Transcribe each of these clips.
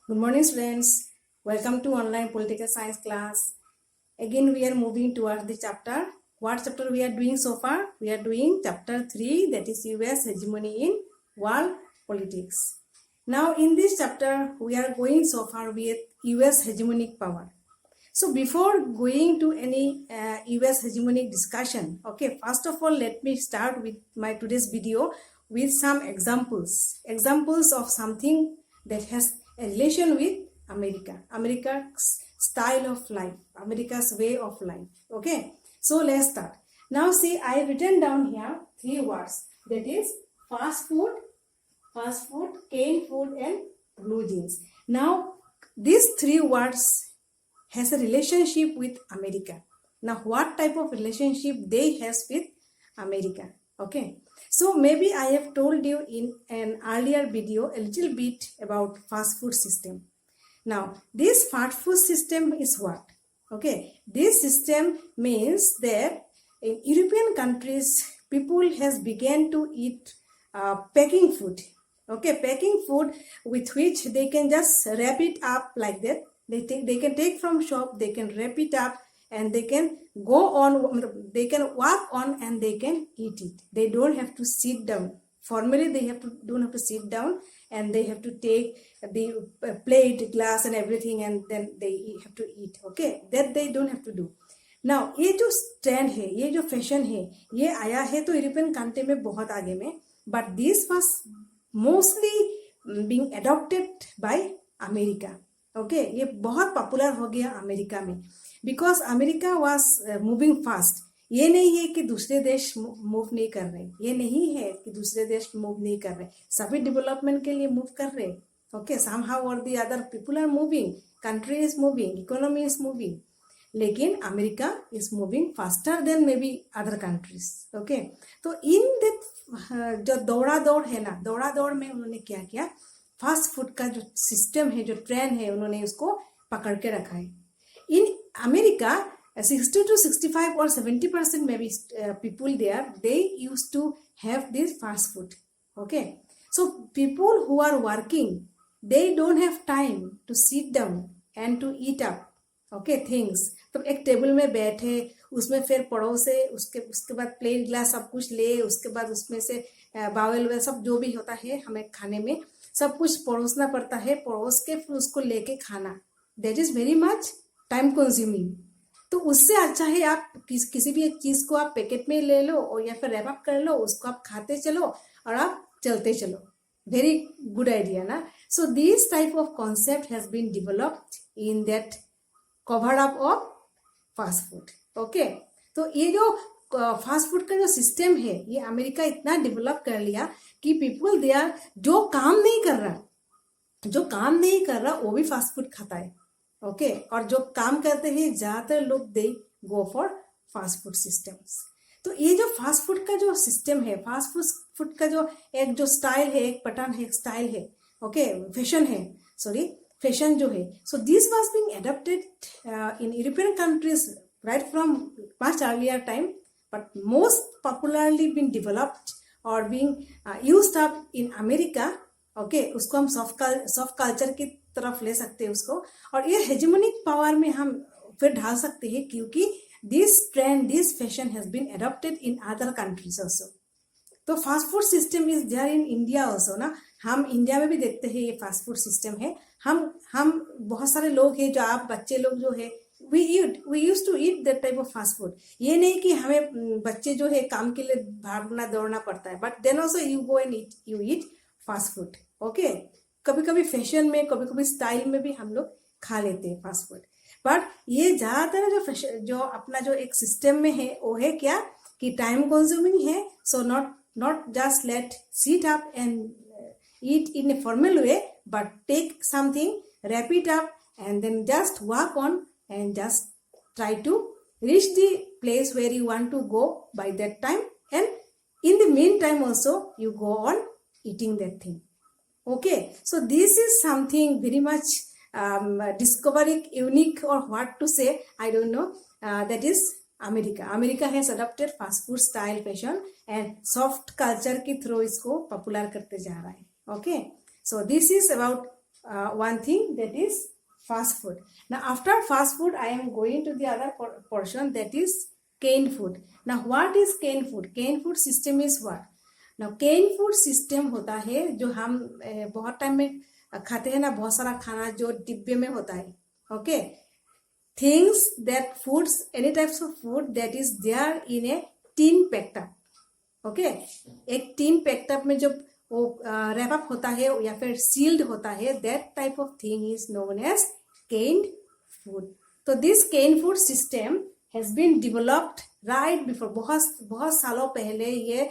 Good morning, students. Welcome to online political science class. Again, we are moving towards the chapter. What chapter we are doing so far? We are doing chapter 3, that is US hegemony in world politics. Now, in this chapter, we are going so far with US hegemonic power. So, before going to any US hegemonic discussion, okay, first of all, let me start with my today's video with some examples of something that has a relation with America's style of life, America's way of life. Okay, so let's start. Now, see, I have written down here 3 words, that is fast food, canned food, and blue jeans. Now, these 3 words has a relationship with America. Now, what type of relationship they has with America? Okay, so maybe I have told you in an earlier video a little bit about fast food system. Now, this fast food system is what? Okay, this system means that in European countries, people has began to eat packing food. Okay, packing food with which they can just wrap it up like that. They can take from shop, they can wrap it up, and they can go on, they can walk on, and they can eat it. They don't have to sit down. Formally, they don't have to sit down, and they have to take the plate, glass, and everything, and then they have to eat. Okay, that they don't have to do. Now ये जो trend है, ये जो fashion है, ये आया है तो यूरोपियन कंट्री में बहुत आगे में, but this was mostly being adopted by America. Okay, ये बहुत पॉपुलर हो गया अमेरिका में because America was moving fast. ये नहीं है कि दूसरे देश मूव नहीं कर रहे, ये नहीं है कि दूसरे देश मूव नहीं कर रहे, सभी डेवलपमेंट के लिए मूव कर रहे. ओके, समहाउ और the other people are moving, country is moving, economy is moving, लेकिन America is moving faster than maybe other countries. Okay, तो इन दैट जो दौड़ा दौड़ है ना, दौड़ा दौड़ में उन्होंने क्या किया, फास्ट फूड का जो सिस्टम है, जो ट्रेंड है, उन्होंने उसको पकड़ के रखा है. In America 60 to 65 or 70% maybe people there, they used to have this fast food. Okay, so people who are working, they don't have time to sit down and to eat up okay things. तो एक table में बैठे, उसमें फिर पड़ोसे, उसके बाद plate glass सब कुछ ले, उसके बाद उसमें से बाउल वे सब जो भी होता है हमें खाने में, सब कुछ परोसना पड़ता है, परोस के फिर उसको लेके खाना, that is very much time consuming. तो उससे अच्छा है आप किसी भी एक चीज को आप पैकेट में ले लो और या फिर रैप अप कर लो, उसको आप खाते चलो और आप चलते चलो. वेरी गुड आइडिया ना. So this type of concept has been developed in that cover up of fast food. Okay, तो ये जो फास्ट फूड का जो सिस्टम है, ये अमेरिका इतना डेवलप कर लिया कि पीपल दे आर, जो काम नहीं कर रहा वो भी फास्ट फूड खाता है. ओके, और जो काम करते हैं ज्यादातर लोग they go for fast food systems. तो ये जो फास्ट फूड का जो सिस्टम है, फास्ट फूड का जो एक जो स्टाइल है, एक पैटर्न है, एक स्टाइल है, ओके, फैशन है, सॉरी फैशन जो है, so this was being adopted in European countries right from much earlier time, but most popularly being developed और being used up in America. Okay, उसको हम सॉफ्ट कल्चर की तरफ ले सकते हैं उसको, और ये हेजेमोनिक पावर में हम फिर ढाल सकते हैं, क्योंकि this trend, this fashion has been adopted in other countries also. तो fast food system is there in India also ना. हम इंडिया में भी देखते हैं ये फास्ट फूड सिस्टम है. हम बहुत सारे लोग हैं, जो आप बच्चे लोग जो है, we use to eat that type of fast food. ये नहीं कि हमें बच्चे जो है काम के लिए भागना दौड़ना पड़ता है, but then also you go and you eat fast food. Okay, कभी कभी फैशन में, कभी कभी स्टाइल में भी हम लोग खा लेते हैं फास्ट फूड. बट ये ज्यादातर जो अपना जो एक सिस्टम में है, वो है क्या कि टाइम कंज्यूमिंग है. सो not just let sit up and eat in a formal way, but take something, wrap it up, and then just walk on and just try to reach the place where you want to go by that time, and in the meantime also you go on eating that thing. Okay, so this is something very much discovering, unique, or what to say, I don't know, that is America has adopted fast food style fashion and soft culture के through इसको popular करते जा रहा है. Okay, so this is about one thing, that is fast food. Now after fast food, I am going to the other portion, that is canned food. Now what is canned food? Canned food system is what? Now canned food system होता है जो हम बहुत time में खाते हैं ना, बहुत सारा खाना जो डिब्बे में होता है. Okay, things that foods, any types of food that is there in a tin packed up. Okay, एक टीन पैक्टअप में जब वो रैप अप होता है या फिर सील्ड होता है, that type of thing is known as canned food. तो this canned food system has been developed right before, बहुत सालों पहले. ये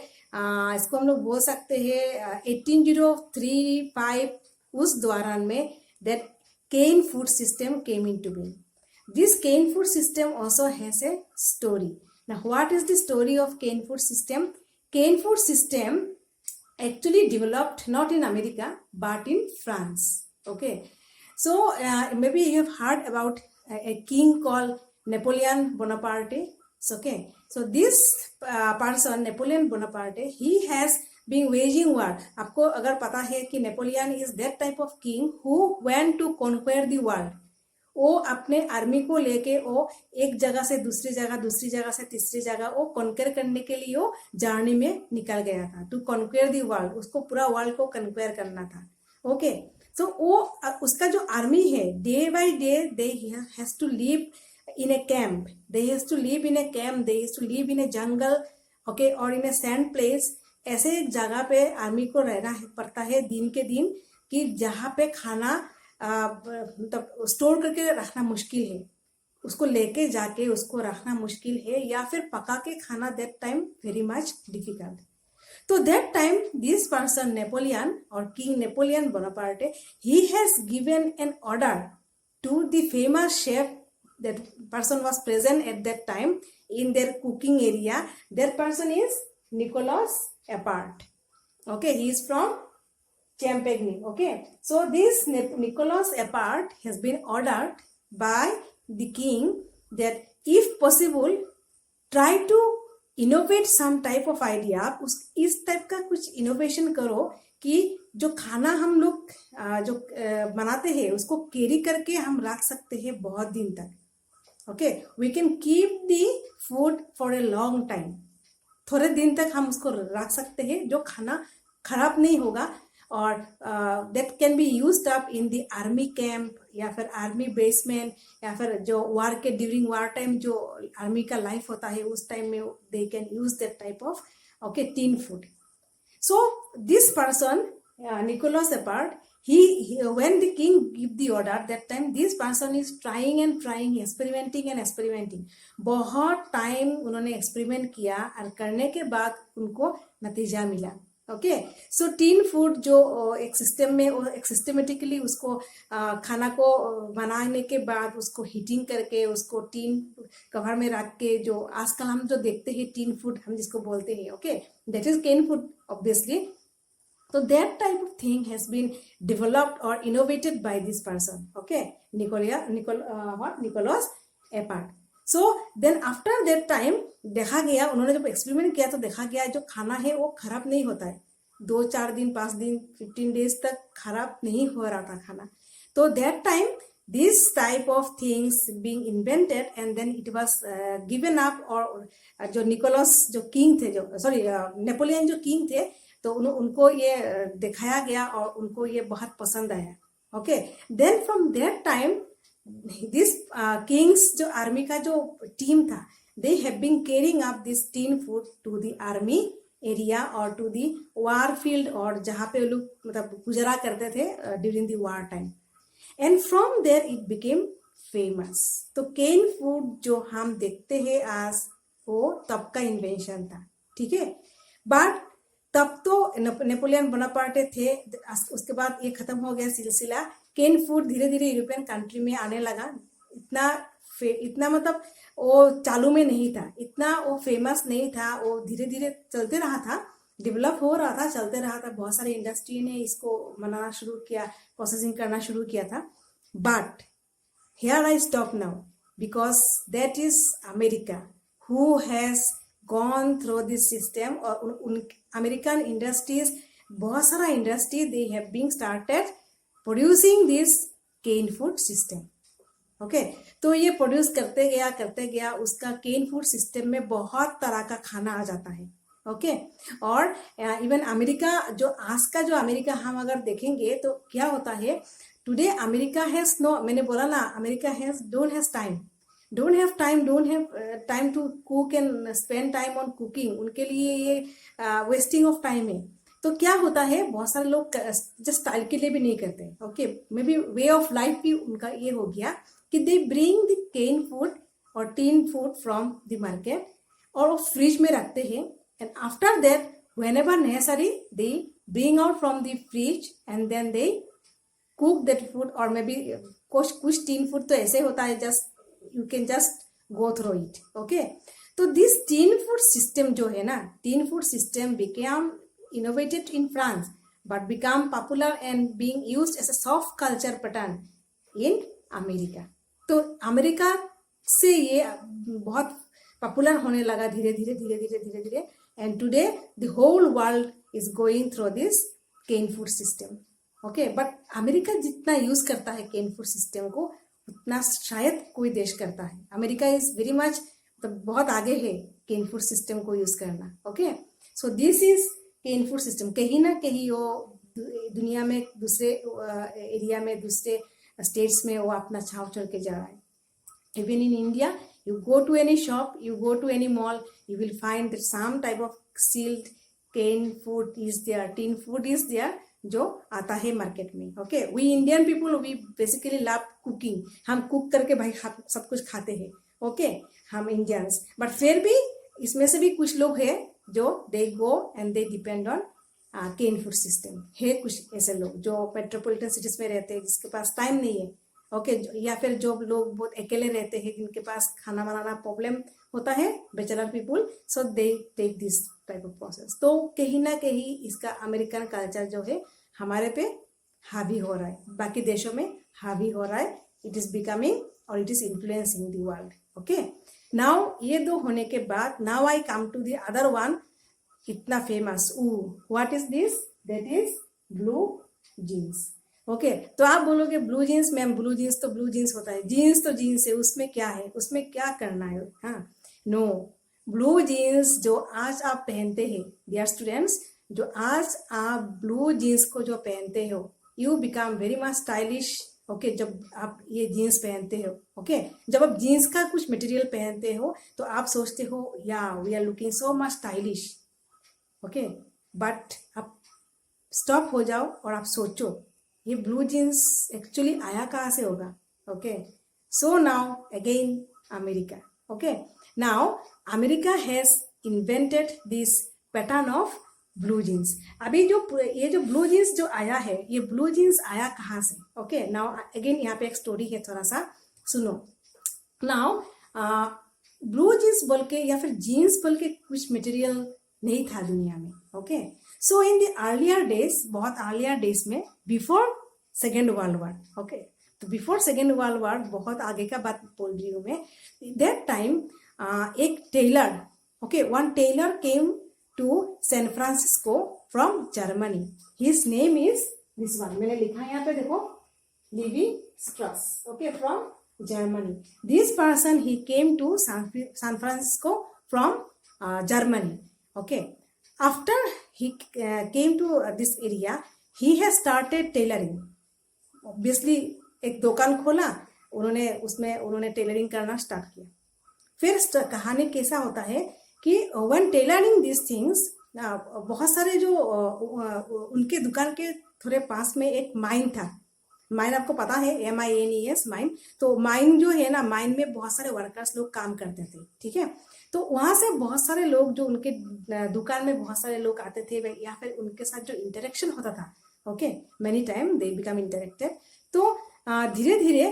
इसको हम लोग बोल सकते हैं 1803-5 उस दौरान में that canned food system came into being. This canned food system also has a story. Now what is the story of canned food system? Canned food system actually developed not in America but in France. Okay, so maybe you have heard about a king called Napoleon Bonaparte. Okay, so this person Napoleon Bonaparte, he has been waging war. आपको अगर पता है कि Napoleon is that type of king who went to conquer the world. वो अपने army को लेके वो एक जगह से दूसरी जगह से तीसरी जगह वो कॉन्कर करने के लिए वो जर्नी में निकल गया था. टू कॉन्कर द वर्ल्ड, उसको पूरा वर्ल्ड को कॉन्कर करना था. ओके, सो वो उसका जो आर्मी है, day by day they has to live in a camp, they has to live in a camp, they has to live in a jungle. Okay, और इन ए सैंड प्लेस. ऐसे एक जगह पे army को रहना पड़ता है दिन के दिन, कि जहाँ पे खाना मतलब स्टोर करके रखना मुश्किल है, उसको लेके जाके उसको रखना मुश्किल है, या फिर पका के खाना that time very much difficult. तो that time this person Napoleon और king Napoleon Bonaparte, he has given an order to the famous chef. That person was present at that time in their cooking area. That person is Nicolas Appert. Okay, he is from Champagne. Okay, so this Nicholas Appert has been ordered by the king that if possible try to innovate some type of idea. इस type का कुछ innovation करो कि जो खाना हम लोग जो बनाते हैं उसको कैरी करके हम रख सकते हैं बहुत दिन तक. Okay, we can keep the food for a long time. थोड़े दिन तक हम उसको रख सकते हैं जो खाना खराब नहीं होगा, और that can be used up in the army camp या फिर आर्मी बेसमेंट, या फिर जो वार के ड्यूरिंग वार टाइम जो आर्मी का लाइफ होता है उस टाइम में they can use that type of okay tin food. So this person Nicholas Appert, he when the king give the order, that time this person is trying, experimenting. बहुत time उन्होंने experiment किया और करने के बाद उनको नतीजा मिला. ओके, सो टीन फूड जो एक सिस्टम में एक सिस्टमेटिकली उसको खाना को बनाने के बाद उसको हीटिंग करके उसको टीन कवर में रख के, जो आजकल हम जो देखते हैं टीन फूड हम जिसको बोलते हैं, okay, that is can food obviously. तो that type of thing has been developed और innovated by this person. Okay, Nicolas Appert. So then after that time देखा गया, उन्होंने जब एक्सपेरिमेंट किया तो देखा गया जो खाना है वो खराब नहीं होता है. 2-4 दिन 5 दिन 15 डेज तक खराब नहीं हो रहा था खाना. तो that time this type of things being invented and then it was given up. और जो निकोलस जो किंग थे, जो सॉरी नेपोलियन जो किंग थे, तो उनको ये दिखाया गया और उनको ये बहुत पसंद आया. Okay, then from that time this kings जो आर्मी का जो टीम था, they have been carrying up this tin food to the army area or to the war field, और जहाँ पे लोग मतलब गुजरा करते थे during the war time, and from there it became famous. तो केन फूड जो हम देखते हैं आज वो तब का इन्वेंशन था. ठीक है, बट तब तो नेपोलियन बोनापार्टे थे, उसके बाद ये खत्म हो गया सिलसिला. केन फूड धीरे धीरे यूरोपियन कंट्री में आने लगा. इतना मतलब वो चालू में नहीं था, इतना वो फेमस नहीं था. वो धीरे धीरे चलते रहा था, डेवलप हो रहा था, चलते रहा था. बहुत सारे इंडस्ट्री ने इसको बनाना शुरू किया, प्रोसेसिंग करना शुरू किया था. But here I stop now because that is America who has gone through this system. और अमेरिकन इंडस्ट्रीज, बहुत सारा industry they have been started producing this can food system. Okay, तो ये प्रोड्यूस करते गया उसका केन फूड सिस्टम में बहुत तरह का खाना आ जाता है। ओके, और इवन अमेरिका जो आज का जो अमेरिका हम अगर देखेंगे तो क्या होता है, टुडे अमेरिका हैज नो, मैंने बोला ना America has don't have time to cook and spend time on cooking, उनके लिए ये वेस्टिंग ऑफ टाइम है। तो क्या होता है, बहुत सारे लोग जस्ट स्टाइल के लिए भी नहीं करते। Okay, maybe way of life भी उनका ये हो गया कि they bring the can food और tin food from the market और वो फ्रिज में रखते हैं, and after that whenever necessary they bring out from the fridge and then they cook that food, or maybe कुछ टीन फूड तो ऐसे होता है just you can just go through it. Okay, तो दिस टीन फूड सिस्टम जो है ना, tin food system became innovated in France but become popular and being used as a soft culture pattern in America। तो America से ये बहुत popular होने लगा धीरे धीरे, and today the whole world is going through this can food system. Okay, but America जितना use करता है केन फूड सिस्टम को उतना शायद कोई देश करता है। अमेरिका इज वेरी मच, तो बहुत आगे है केन फूड सिस्टम को यूज करना। Okay, so this is can food system. कहीं ना कहीं वो दुनिया में दूसरे एरिया में, दूसरे स्टेट्स में वो अपना छाव छोड़ के जा रहा है। Even in India, you go to any shop, you go to any mall, you will find that some type of sealed canned food is there, tin food is there, जो आता है मार्केट में। Okay, we Indian people we basically love cooking, हम cook करके भाई सब कुछ खाते हैं। ओके, हम इंडियंस, बट फिर भी इसमें से भी कुछ लोग हैं जो they go and they depend on can food system है। कुछ ऐसे लोग जो मेट्रोपॉलिटन सिटीज में रहते हैं जिसके पास टाइम नहीं है। ओके, या फिर जो लोग बहुत अकेले रहते हैं जिनके पास खाना बनाना प्रॉब्लम होता है, bachelor people, so they take this type of process. तो कहीं ना कहीं इसका अमेरिकन कल्चर जो है हमारे पे हावी हो रहा है, बाकी देशों में हावी हो रहा है। इट इज बिकमिंग और it is influencing the world. Okay, now ये दो होने के बाद now I come to the other one, इतना famous, what is this, that is blue jeans. Okay, तो आप बोलोगे blue jeans, ma'am blue jeans तो ब्लू जीन्स होता है, जीन्स तो जीन्स है, उसमें क्या है, उसमें क्या करना है। हाँ, नो, ब्लू जीन्स जो आज आप पहनते हैं डियर स्टूडेंट्स, जो आज आप ब्लू जीन्स को जो पहनते हो, you become very much stylish. Okay, जब आप ये जीन्स पहनते हो, ओके, जब आप जीन्स का कुछ मटेरियल पहनते हो तो आप सोचते हो या we are looking so much stylish. Okay, but आप स्टॉप हो जाओ और आप सोचो ये ब्लू जीन्स एक्चुअली आया कहाँ से होगा। Okay, so now again America. Okay, now America has invented this pattern of blue jeans. अभी ये जो ब्लू जीन्स जो आया है, ये ब्लू जीन्स आया कहाँ से। ओके, नाउ अगेन यहाँ पे एक स्टोरी है, थोड़ा सा सुनो। नाउ ब्लू जीन्स बोल के या फिर जीन्स बोल के कुछ मटेरियल नहीं था दुनिया में। Okay, so in the earlier days, बहुत अर्लियर डेज में, before second world war, okay, तो बिफोर सेकेंड वर्ल्ड वॉर, बहुत आगे का बात बोल रही हूँ मैं, दैट टाइम एक tailor, okay, one tailor came to San Francisco from Germany. His name is this one, मैंने लिखा है यहाँ पे देखो, Levi Strauss. Okay, from Germany. This person he came to San Francisco from Germany. Okay, after he came to this area, he has started tailoring. Obviously एक दुकान खोला उन्होंने टेलरिंग करना स्टार्ट किया। फिर कहानी कैसा होता है कि when tailoring these things, बहुत सारे जो उनके दुकान के थोड़े पास में एक माइन था। माइन आपको पता है, MINES, माइन। तो माइन जो है ना, माइन में बहुत सारे वर्कर्स लोग काम करते थे, ठीक है। तो वहां से बहुत सारे लोग जो उनके दुकान में बहुत सारे लोग आते थे या फिर उनके साथ जो इंटरेक्शन होता था, okay, many time they become interacted. तो धीरे धीरे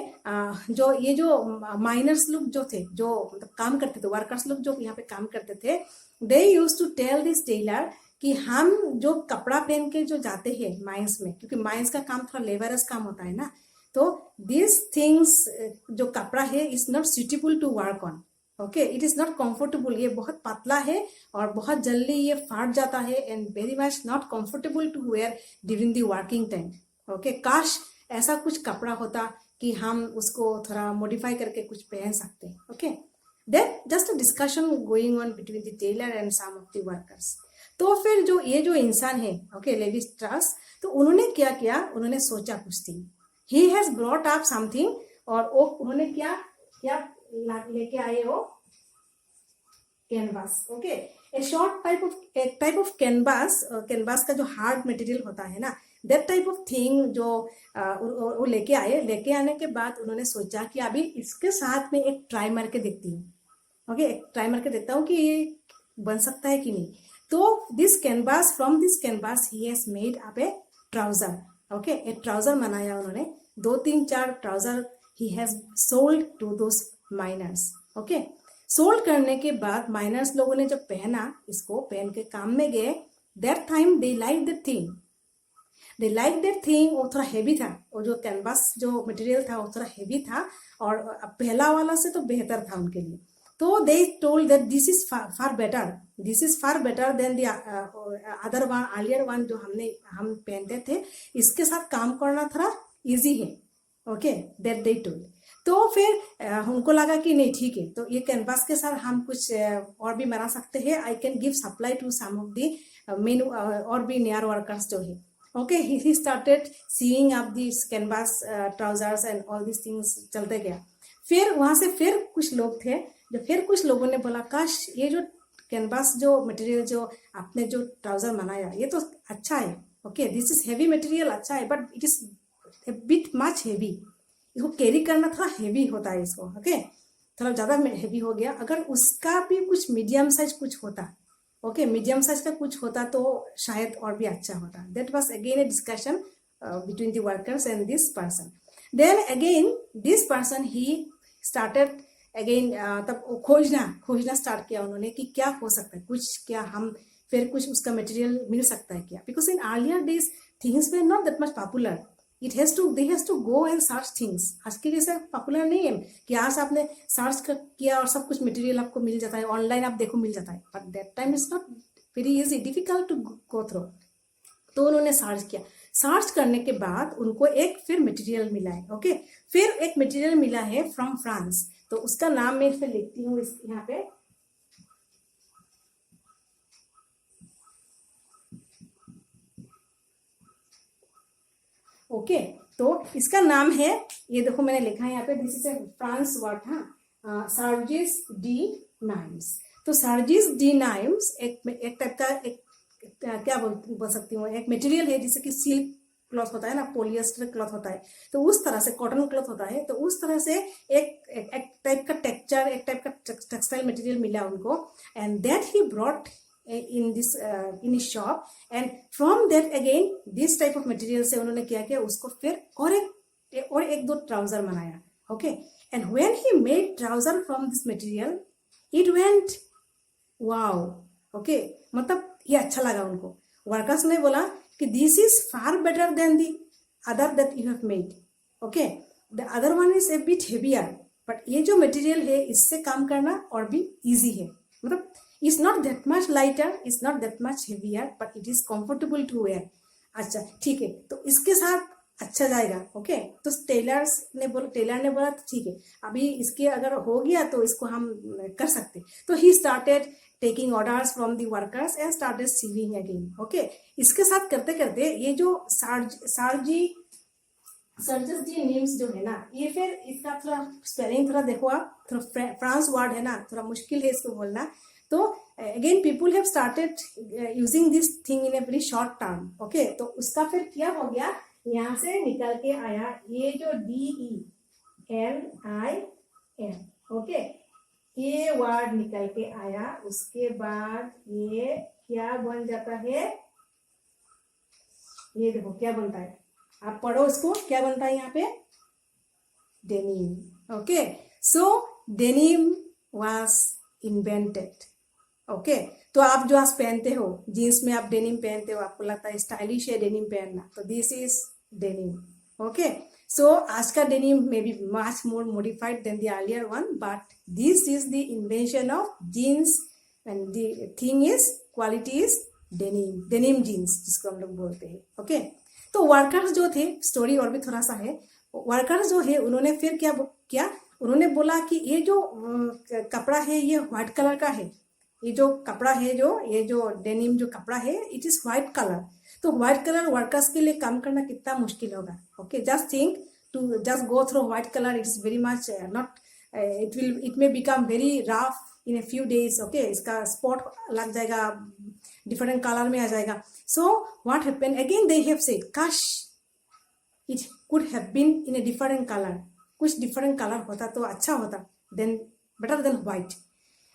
जो ये जो माइनर्स लोग जो थे, जो मतलब काम करते थे, वर्कर्स लोग जो यहाँ पे काम करते थे, they use to tell this tailor कि हम जो कपड़ा पहन के जो जाते हैं माइंस में, क्योंकि माइंस का काम थोड़ा लेबरस काम होता है ना, तो दिस थिंग्स जो कपड़ा है is not suitable to work on. Okay, it is not comfortable, ये बहुत पतला है और बहुत जल्दी ये फाट जाता है and very much not comfortable to wear during the working time. Okay, काश ऐसा कुछ कपड़ा होता कि हम उसको थोड़ा मॉडिफाई करके कुछ पहन सकते हैं. Okay, then just a discussion going on between the tailor and some of the workers. तो फिर जो इंसान है, ओके, लेवी स्ट्रास, तो उन्होंने क्या किया, उन्होंने सोचा कुछ थी. He has brought up something, और वो उन्होंने क्या क्या लेके आए, वो canvas. Okay, A short type of canvas. Canvas का जो हार्ड मटेरियल होता है ना, दैट टाइप ऑफ थिंग जो वो लेके आए. लेके आने के बाद उन्होंने सोचा कि अभी इसके साथ में एक ट्राई मार के देखती हूँ. ओके, एक ट्राई मार के देखता हूँ कि ये बन सकता है कि नहीं. तो this canvas, from this canvas he has made up a trouser. Okay, एक ट्राउजर बनाया उन्होंने, 2-3-4 trouser he has sold to those miners. Okay, sold करने के बाद माइनर्स लोगों ने जब पहना, इसको पहन के काम में गए, that time they like the thing. They like that thing. वो थोड़ा हैवी था, वो जो कैनवास जो मटेरियल था वो थोड़ा हैवी था, और पहला वाला से तो बेहतर था उनके लिए. तो they told that this is far better than the other one, earlier one जो हम पहनते थे. इसके साथ काम करना थोड़ा इजी है. Okay, that they told. तो फिर उनको लगा कि नहीं ठीक है, तो ये कैनवास के साथ हम कुछ और भी बना सकते हैं. I can give supply to some of the men और भी नियर वर्कर्स जो है. Okay, he started seeing up this canvas trousers and all this things. चलते गया. फिर वहां से फिर कुछ लोग थे, जो फिर कुछ लोगों ने बोला, काश ये जो कैनवास जो मटेरियल जो आपने जो ट्राउजर बनाया ये तो अच्छा है. Okay, this is heavy material, अच्छा है, but it is a bit much heavy. इसको कैरी करना थोड़ा हेवी होता है इसको. ओके, थोड़ा ज़्यादा हेवी हो गया. अगर उसका भी कुछ मीडियम साइज कुछ होता, ओके, मीडियम साइज का कुछ होता तो शायद और भी अच्छा होता. That was again a discussion between the workers and this person. Then again this person he started again, तब खोजना स्टार्ट किया उन्होंने कि क्या हो सकता है, कुछ क्या हम फिर कुछ उसका मटेरियल मिल सकता है क्या. Because in earlier days things way not that much popular. they has to go and search things. आज के जैसे पॉपुलर नहीं है कि आज आपने सर्च किया और सब कुछ मटेरियल आपको मिल जाता है, ऑनलाइन आप देखो मिल जाता है. But that time is not very easy, difficult to go through. तो उन्होंने सर्च किया. सर्च करने के बाद उनको एक फिर मटेरियल मिला है. ओके, फिर एक मटेरियल मिला है फ्रॉम फ्रांस. तो उसका नाम मैं फिर लिखती हूँ यहाँ पे. ओके, तो इसका नाम है, ये देखो मैंने लिखा है यहाँ पे, this is a France word. हाँ, सर्जिस डी नाइम्स. तो सर्जिस डी नाइम्स एक टाइप का एक क्या बोल सकती हूँ, एक मटेरियल है जैसे कि सिल्क क्लॉथ होता है ना, पोलिएस्टर क्लॉथ होता है, तो उस तरह से कॉटन क्लॉथ होता है. तो उस तरह से एक टाइप का टेक्सचर, एक टाइप का टेक्सटाइल मटेरियल मिला उनको. And that he brought in his shop, and from that again this type of material से उन्होंने क्या किया, उसको फिर और एक दो ट्राउजर बनाया. Okay, and when he made trouser from this material it went wow. Okay, मतलब ये अच्छा लगा उनको. वर्कर्स ने बोला कि this is far better than the other that you have made. Okay, the other one is a bit heavier, but ये जो मटेरियल है इससे काम करना और भी इजी है. मतलब it's not that much lighter, it's not that much heavier, but it is comfortable to wear. अच्छा ठीक है, तो इसके साथ अच्छा जाएगा. ओके, तो टेलर ने बोला ठीक है, अभी इसके अगर हो गया तो इसको हम कर सकते. तो he started taking orders from the workers and started sewing again. Okay, इसके साथ करते करते ये जो सर्जिस डी नेम्स जो है ना, ये फिर इसका थोड़ा स्पेलिंग थोड़ा देखो आप, थोड़ा फ्रांस वर्ड है ना, थोड़ा मुश्किल है इसको बोलना. तो again people have started using this thing in a very short term. Okay, तो उसका फिर क्या हो गया, यहाँ से निकल के आया ये जो DELIM. ओके, ये वर्ड निकल के आया. उसके बाद ये क्या बन जाता है, ये देखो क्या बनता है, आप पढ़ो इसको, क्या बनता है यहाँ पे, denim. Okay, so denim was invented. Okay, तो आप जो आज पहनते हो जीन्स में, आप डेनिम पहनते हो, आपको लगता है स्टाइलिश है डेनिम पहनना, तो this is denim. Okay, so आज का denim may be much more modified than the earlier one, but this is the invention of jeans and the thing is quality is denim jeans जिसको हम लोग बोलते हैं. Okay, तो workers जो थे, स्टोरी और भी थोड़ा सा है, वर्कर्स जो है उन्होंने फिर क्या किया, उन्होंने बोला कि ये जो कपड़ा है ये व्हाइट कलर का है, ये जो कपड़ा है, जो ये जो डेनिम जो कपड़ा है, इट इज व्हाइट कलर। तो व्हाइट कलर वर्कर्स के लिए काम करना कितना मुश्किल होगा। Okay, just think to just go through white colour, it is very much not, it may become very rough in a few days. Okay, इसका spot लग जाएगा, डिफरेंट कलर में आ जाएगा। So what happened again, they have said काश it could have been in a different colour, कुछ different colour होता तो अच्छा होता, then better than white.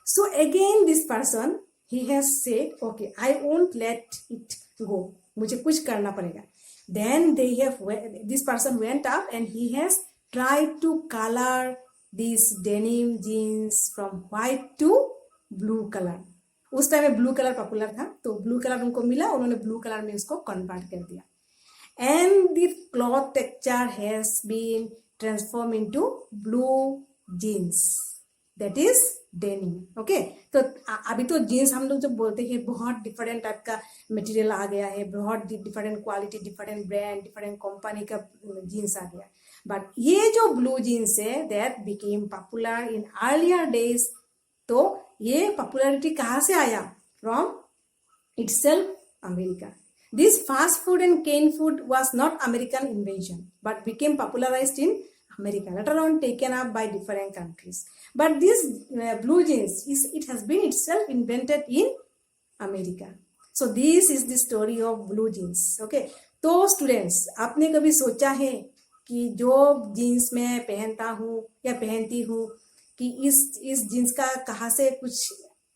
So again this person, he has said, okay, I won't let it go, मुझे कुछ करना पड़ेगा। Then this person went up and he has tried to color these denim jeans from white to blue color। उस time में blue colour popular था, तो blue colour उनको मिला, उन्होंने ब्लू कलर में उसको कन्वर्ट कर दिया। And the cloth texture has been transformed into blue jeans, that is denim. Okay, तो अभी तो जीन्स हम लोग जब बोलते हैं बहुत डिफरेंट टाइप का मटेरियल आ गया है, बहुत different quality, different brand, different company का जीन्स आ गया। बट ये जो ब्लू जीन्स है, that became popular in earlier days. तो ये पॉपुलैरिटी कहाँ से आया? From itself America. This fast food and can food was not American invention but became popularized in America, later on taken up by different countries. But this blue jeans, it has been itself invented in America. So this is the story of blue jeans. Okay, तो students, आपने कभी सोचा है कि जो jeans मैं पहनता हूँ या पहनती हूँ कि इस जीन्स का कहाँ से कुछ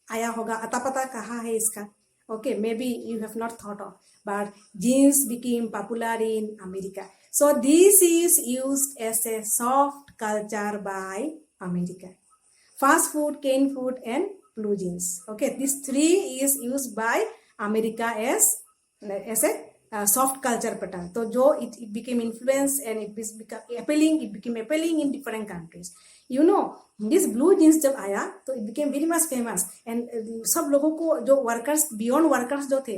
आया होगा, अता पता कहाँ है इसका? Okay, maybe you have not thought of, but jeans became popular in America. So this is used as a soft culture by America. Fast food, canned food, and blue jeans. Okay, these three is used by America as a soft culture pattern. So जो it became influenced and it became appealing in different countries. You know, this blue jeans जब आया तो it became very much famous and सब लोगों को, जो workers, beyond workers जो थे,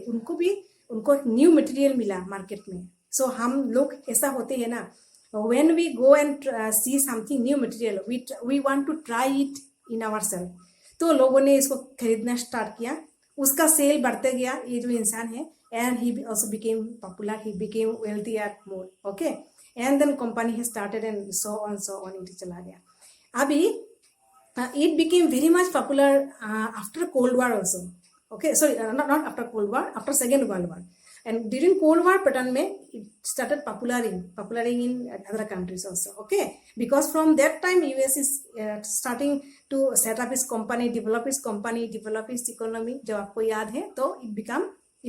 उनको न्यू मटेरियल मिला मार्केट में। सो हम लोग ऐसा होते हैं ना, when we go and see something new material, we want to try it in ourselves। तो लोगों ने इसको खरीदना स्टार्ट किया, उसका सेल बढ़ते गया, ये जो इंसान है, and he also became popular, he became wealthier more। okay, and then company has started and so on it चला गया। अभी it became very much popular after Cold War also। okay, sorry, not after Cold War, after Second World War। and during Cold War pattern में it started popularing in other countries also। okay, because from that time US is starting to set up its company, develop its economy, जो आपको याद है, तो it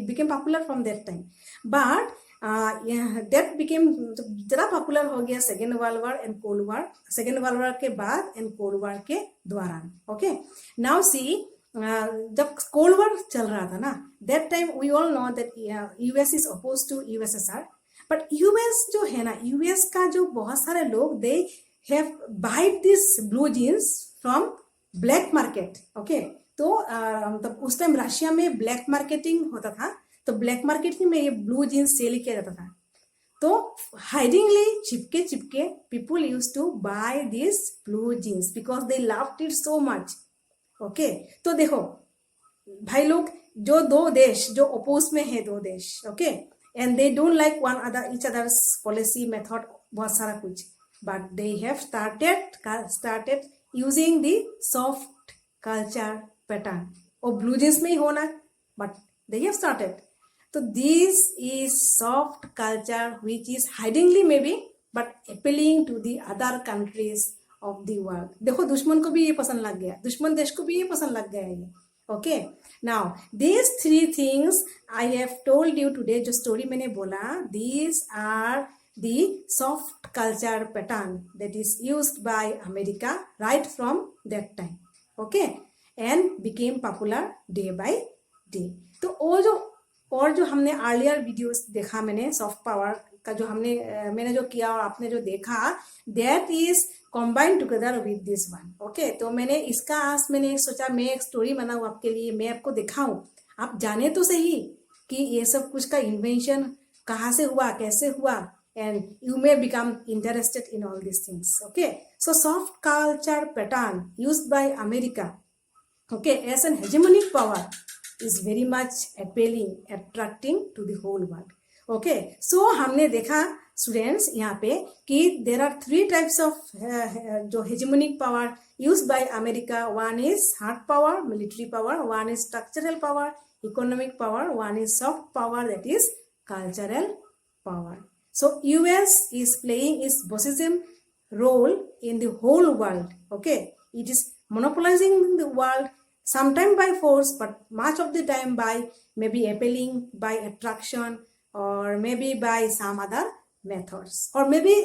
became popular from that time। but that became ज़रा popular हो गया second world war and cold war, second world war के बाद एंड कोल्ड वॉर के दौरान। ओके, नाउ सी, जब कोल्ड वॉर चल रहा था ना, that time we all know that US is oppose to USSR. But US जो है ना, यूएस का जो बहुत सारे लोग, they have buyed this blue jeans from black market. Okay, तो मतलब उस टाइम रशिया में ब्लैक मार्केटिंग होता था, तो ब्लैक मार्केटिंग में ये ब्लू जीन्स सेल किया जाता था। तो हाइडिंगली चिपके people use to buy this blue jeans because they loved it so much. Okay, तो देखो भाई लोग, जो दो देश जो अपोज में है, दो देश, okay, and they don't like one other each others policy method, बहुत सारा कुछ, but they have started using the soft culture pattern. और ब्लू जीन्स में ही होना, but they have started। So this is soft culture which is hidingly maybe but appealing to the other countries of the world। देखो, दुश्मन को भी ये पसंद लग गया, दुश्मन देश को भी ये पसंद लग गया ये। Okay, now these three things I have told you today, जो स्टोरी मैंने बोला, these are the soft culture pattern that is used by America right from that time। okay, and became popular day by day। तो और जो हमने earlier videos देखा, मैंने soft power का जो मैंने जो किया और आपने जो देखा, that is combined together with this one. Okay, तो मैंने सोचा मैं एक स्टोरी बनाऊं आपके लिए, मैं आपको दिखाऊं, आप जाने तो सही कि ये सब कुछ का invention kahan se hua, kaise hua, and you may become interested in all these things. Okay, so soft culture pattern used by America, okay, as an hegemonic power is very much appealing, attracting to the whole world. Okay, so हमने देखा students यहाँ पे कि there are 3 types of जो hegemonic power used by America. One is hard power, military power. One is structural power, economic power. One is soft power, that is cultural power. So US is playing its bossism role in the whole world. Okay, it is monopolizing the world, sometimes by force, but much of the time by maybe appealing, by attraction, or maybe by some other methods, or maybe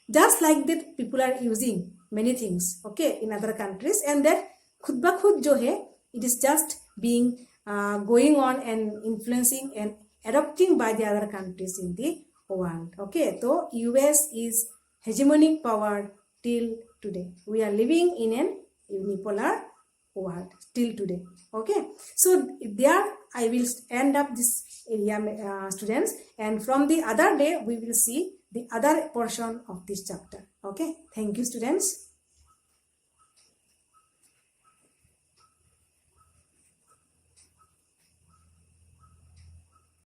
just like that people are using many things, okay, in other countries, and that khud ba khud jo hai, it is just being going on and influencing and adopting by the other countries in the world. Okay, so US is hegemonic power till today. We are living in an unipolar world till today. Okay, so there I will end up this area, students, and from the other day we will see the other portion of this chapter. Okay, thank you, students.